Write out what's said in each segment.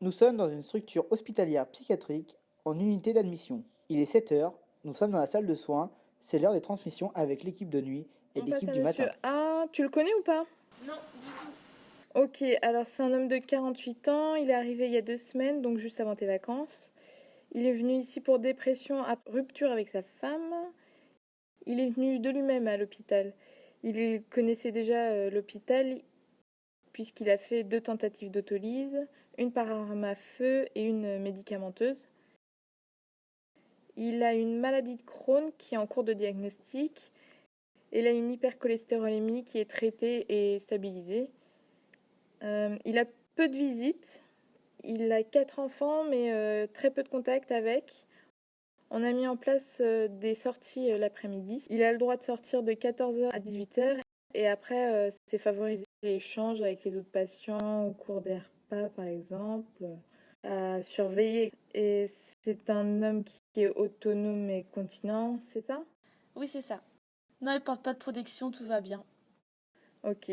Nous sommes dans une structure hospitalière psychiatrique en unité d'admission. Il est 7 heures, nous sommes dans la salle de soins, c'est l'heure des transmissions avec l'équipe de nuit et On passe l'équipe à du monsieur matin. A. Tu le connais ou pas? Non, du tout. Ok, alors c'est un homme de 48 ans, il est arrivé il y a 2 semaines, donc juste avant tes vacances. Il est venu ici pour dépression à rupture avec sa femme. Il est venu de lui-même à l'hôpital. Il connaissait déjà l'hôpital puisqu'il a fait 2 tentatives d'autolyse, une par arme à feu et une médicamenteuse. Il a une maladie de Crohn qui est en cours de diagnostic. Il a une hypercholestérolémie qui est traitée et stabilisée. Il a peu de visites. Il a 4 enfants, mais très peu de contact avec. On a mis en place des sorties l'après-midi. Il a le droit de sortir de 14h à 18h. Et après, c'est favoriser l'échange avec les autres patients au cours des repas, par exemple, à surveiller. Et c'est un homme qui est autonome et continent, c'est ça? Oui, c'est ça. Non, il porte pas de protection, tout va bien. Ok.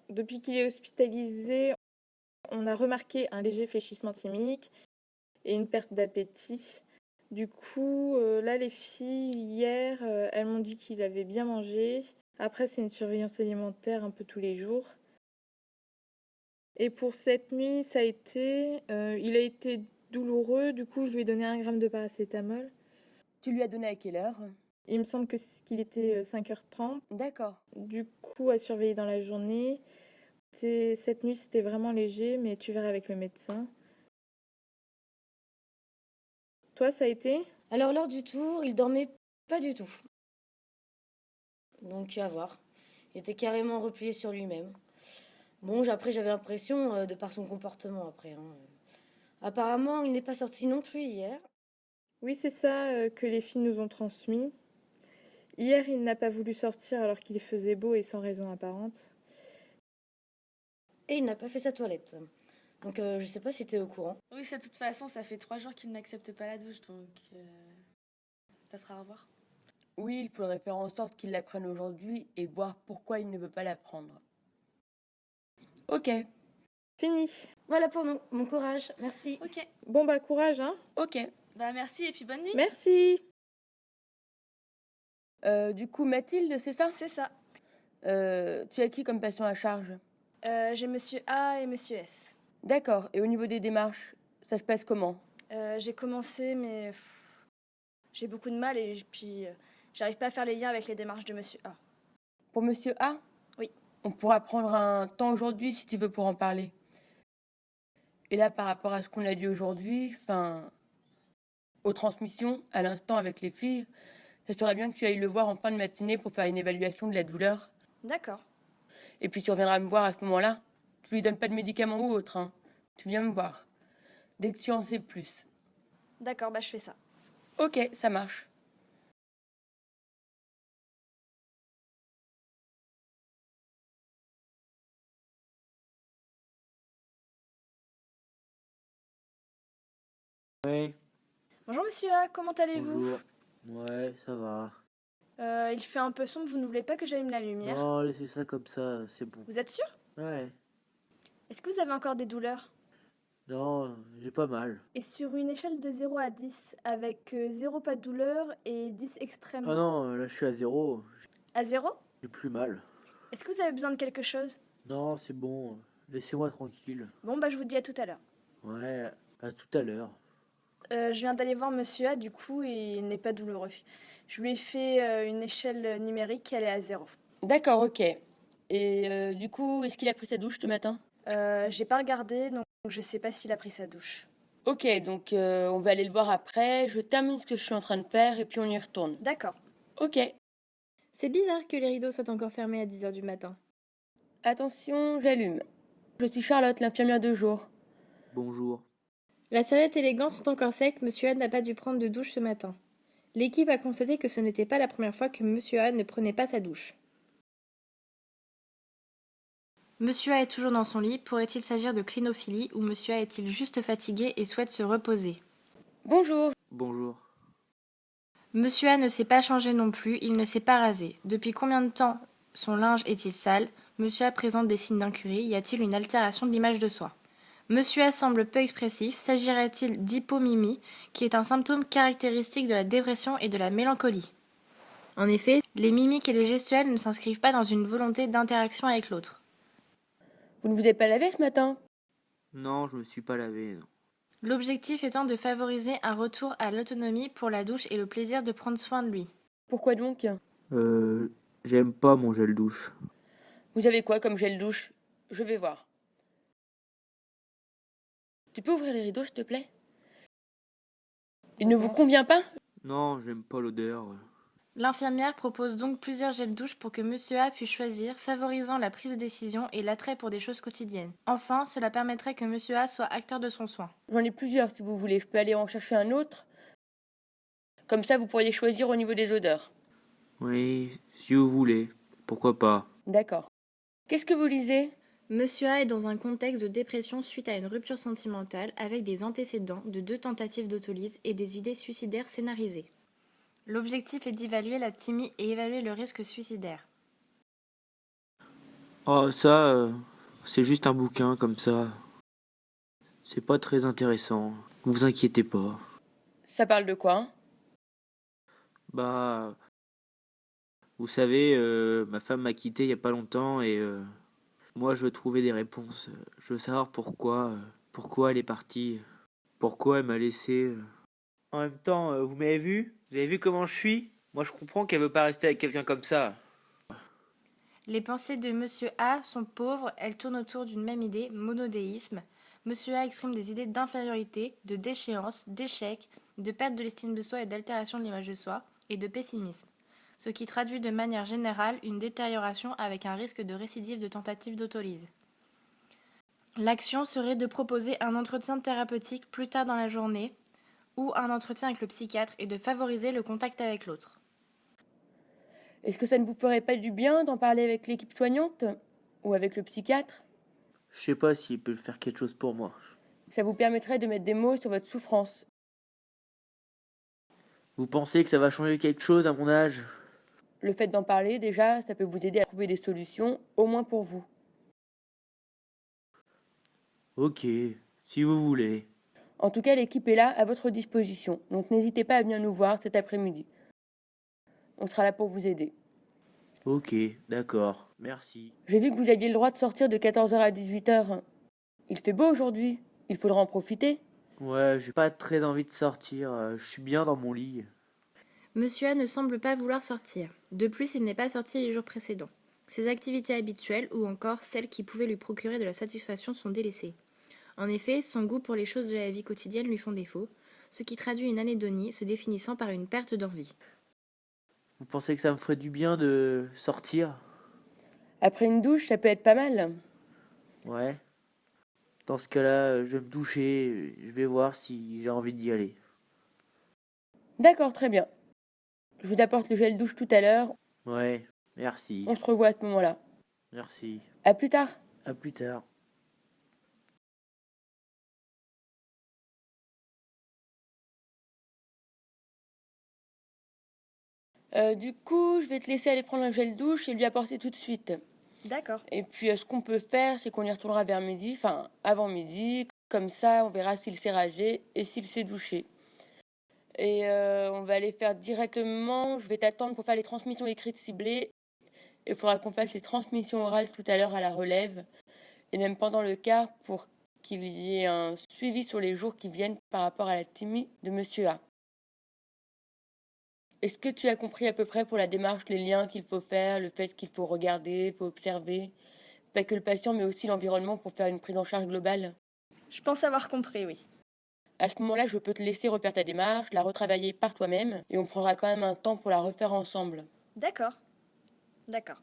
Depuis qu'il est hospitalisé, on a remarqué un léger fléchissement thymique et une perte d'appétit. Du coup, là, les filles, hier, elles m'ont dit qu'il avait bien mangé. Après, c'est une surveillance alimentaire un peu tous les jours. Et pour cette nuit, il a été douloureux. Du coup, je lui ai donné 1 gramme de paracétamol. Tu lui as donné à quelle heure? Il me semble qu'il était 5h30. D'accord. Du coup, à surveiller dans la journée. Cette nuit, c'était vraiment léger, mais tu verras avec le médecin. Toi, ça a été? Alors lors du tour, il dormait pas du tout. Donc à voir. Il était carrément replié sur lui-même. Bon, après j'avais l'impression, de par son comportement après, hein. Apparemment, il n'est pas sorti non plus hier. Oui, c'est ça que les filles nous ont transmis. Hier, il n'a pas voulu sortir alors qu'il faisait beau et sans raison apparente. Et il n'a pas fait sa toilette. Donc je sais pas si t'es au courant. Oui, de toute façon, ça fait 3 jours qu'il n'accepte pas la douche, donc ça sera à revoir. Oui, il faudrait faire en sorte qu'il la prenne aujourd'hui et voir pourquoi il ne veut pas la prendre. Ok, Fini. Voilà pour nous. Bon courage. Merci. Ok, Bon bah courage, hein. ok. bah merci et puis bonne nuit. Merci. Du coup, Mathilde, c'est ça? C'est ça. Tu as qui comme patient à charge? J'ai monsieur A et monsieur S. D'accord, et au niveau des démarches, ça se passe comment? J'ai commencé, mais j'ai beaucoup de mal et puis j'arrive pas à faire les liens avec les démarches de monsieur A. Pour Monsieur A? Oui. On pourra prendre un temps aujourd'hui si tu veux pour en parler. Et là, par rapport à ce qu'on a dit aujourd'hui, aux transmissions, à l'instant avec les filles, ça serait bien que tu ailles le voir en fin de matinée pour faire une évaluation de la douleur. D'accord. Et puis tu reviendras me voir à ce moment-là. Tu lui donnes pas de médicaments ou autre, hein. Tu viens me voir. Dès que tu en sais plus. D'accord, bah je fais ça. Ok, ça marche. Oui, Bonjour monsieur A, comment allez-vous? bonjour. Ouais, ça va. Il fait un peu sombre, vous ne voulez pas que j'allume la lumière? Non, laissez ça comme ça, c'est bon. Vous êtes sûr? Ouais. Est-ce que vous avez encore des douleurs? Non, j'ai pas mal. Et sur une échelle de 0 à 10, avec 0 pas de douleur et 10 extrêmement. Ah non, là je suis à 0, À 0? j'ai plus mal. Est-ce que vous avez besoin de quelque chose? Non, c'est bon, laissez-moi tranquille. Bon, bah je vous dis à tout à l'heure. Ouais, à tout à l'heure. Je viens d'aller voir monsieur A du coup et il n'est pas douloureux. Je lui ai fait une échelle numérique, elle est à 0. D'accord, ok. Et du coup, est-ce qu'il a pris sa douche ce matin? J'ai pas regardé, donc je sais pas s'il a pris sa douche. Ok, donc on va aller le voir après. Je termine ce que je suis en train de faire et puis on y retourne. D'accord. Ok. C'est bizarre que les rideaux soient encore fermés à 10h du matin. Attention, j'allume. Je suis Charlotte, l'infirmière de jour. Bonjour. La serviette et les gants sont encore secs, monsieur A n'a pas dû prendre de douche ce matin. L'équipe a constaté que ce n'était pas la première fois que monsieur A ne prenait pas sa douche. Monsieur A est toujours dans son lit, pourrait-il s'agir de clinophilie ou monsieur A est-il juste fatigué et souhaite se reposer? Bonjour. Bonjour. Monsieur A ne s'est pas changé non plus, il ne s'est pas rasé. Depuis combien de temps son linge est-il sale? Monsieur A présente des signes d'incurie, y a-t-il une altération de l'image de soi? Monsieur A semble peu expressif. S'agirait-il d'hypomimie, qui est un symptôme caractéristique de la dépression et de la mélancolie? En effet, les mimiques et les gestuels ne s'inscrivent pas dans une volonté d'interaction avec l'autre. Vous ne vous êtes pas lavé ce matin? Non, je me suis pas lavé, non. L'objectif étant de favoriser un retour à l'autonomie pour la douche et le plaisir de prendre soin de lui. Pourquoi donc? J'aime pas mon gel douche. Vous avez quoi comme gel douche? Je vais voir. Tu peux ouvrir les rideaux, s'il te plaît? Il ne vous convient pas? Non, j'aime pas l'odeur. L'infirmière propose donc plusieurs gels douche pour que Monsieur A puisse choisir, favorisant la prise de décision et l'attrait pour des choses quotidiennes. Enfin, cela permettrait que Monsieur A soit acteur de son soin. J'en ai plusieurs si vous voulez. Je peux aller en chercher un autre. Comme ça, vous pourriez choisir au niveau des odeurs. Oui, si vous voulez. Pourquoi pas? D'accord. Qu'est-ce que vous lisez? Monsieur A est dans un contexte de dépression suite à une rupture sentimentale avec des antécédents de 2 tentatives d'autolyse et des idées suicidaires scénarisées. L'objectif est d'évaluer la thymie et évaluer le risque suicidaire. Oh, ça, c'est juste un bouquin comme ça. C'est pas très intéressant. Ne vous inquiétez pas. Ça parle de quoi? Bah, vous savez, ma femme m'a quitté il y a pas longtemps et moi je veux trouver des réponses. Je veux savoir pourquoi elle est partie, pourquoi elle m'a laissé. En même temps, vous m'avez vu? Vous avez vu comment je suis? Moi je comprends qu'elle veut pas rester avec quelqu'un comme ça. Les pensées de Monsieur A sont pauvres, elles tournent autour d'une même idée, monodéisme. Monsieur A exprime des idées d'infériorité, de déchéance, d'échec, de perte de l'estime de soi et d'altération de l'image de soi, et de pessimisme. Ce qui traduit de manière générale une détérioration avec un risque de récidive de tentative d'autolyse. L'action serait de proposer un entretien thérapeutique plus tard dans la journée, ou un entretien avec le psychiatre et de favoriser le contact avec l'autre. Est-ce que ça ne vous ferait pas du bien d'en parler avec l'équipe soignante? Ou avec le psychiatre? Je sais pas s'il peut faire quelque chose pour moi. Ça vous permettrait de mettre des mots sur votre souffrance. Vous pensez que ça va changer quelque chose à mon âge? Le fait d'en parler, déjà, ça peut vous aider à trouver des solutions, au moins pour vous. Ok, si vous voulez. En tout cas, l'équipe est là, à votre disposition. Donc n'hésitez pas à venir nous voir cet après-midi. On sera là pour vous aider. Ok, d'accord, merci. J'ai vu que vous aviez le droit de sortir de 14h à 18h. Il fait beau aujourd'hui. Il faudra en profiter. Ouais, j'ai pas très envie de sortir, je suis bien dans mon lit. Monsieur A ne semble pas vouloir sortir. De plus, il n'est pas sorti les jours précédents. Ses activités habituelles, ou encore celles qui pouvaient lui procurer de la satisfaction, sont délaissées. En effet, son goût pour les choses de la vie quotidienne lui font défaut, ce qui traduit une anédonie se définissant par une perte d'envie. Vous pensez que ça me ferait du bien de sortir? Après une douche, ça peut être pas mal. Ouais. Dans ce cas-là, je vais me doucher, je vais voir si j'ai envie d'y aller. D'accord, très bien. Je vous apporte le gel douche tout à l'heure. Ouais, merci. On se revoit à ce moment-là. Merci. À plus tard. À plus tard. Du coup, je vais te laisser aller prendre un gel douche et lui apporter tout de suite. D'accord. Et puis, ce qu'on peut faire, c'est qu'on y retournera vers midi, enfin, avant midi. Comme ça, on verra s'il s'est ragé et s'il s'est douché. Et on va aller faire directement. Je vais t'attendre pour faire les transmissions écrites ciblées. Il faudra qu'on fasse les transmissions orales tout à l'heure à la relève. Et même pendant le quart pour qu'il y ait un suivi sur les jours qui viennent par rapport à la thymie de Monsieur A. Est-ce que tu as compris à peu près pour la démarche les liens qu'il faut faire, le fait qu'il faut regarder, il faut observer, pas que le patient mais aussi l'environnement pour faire une prise en charge globale? Je pense avoir compris, oui. À ce moment-là, je peux te laisser refaire ta démarche, la retravailler par toi-même et on prendra quand même un temps pour la refaire ensemble. D'accord. D'accord.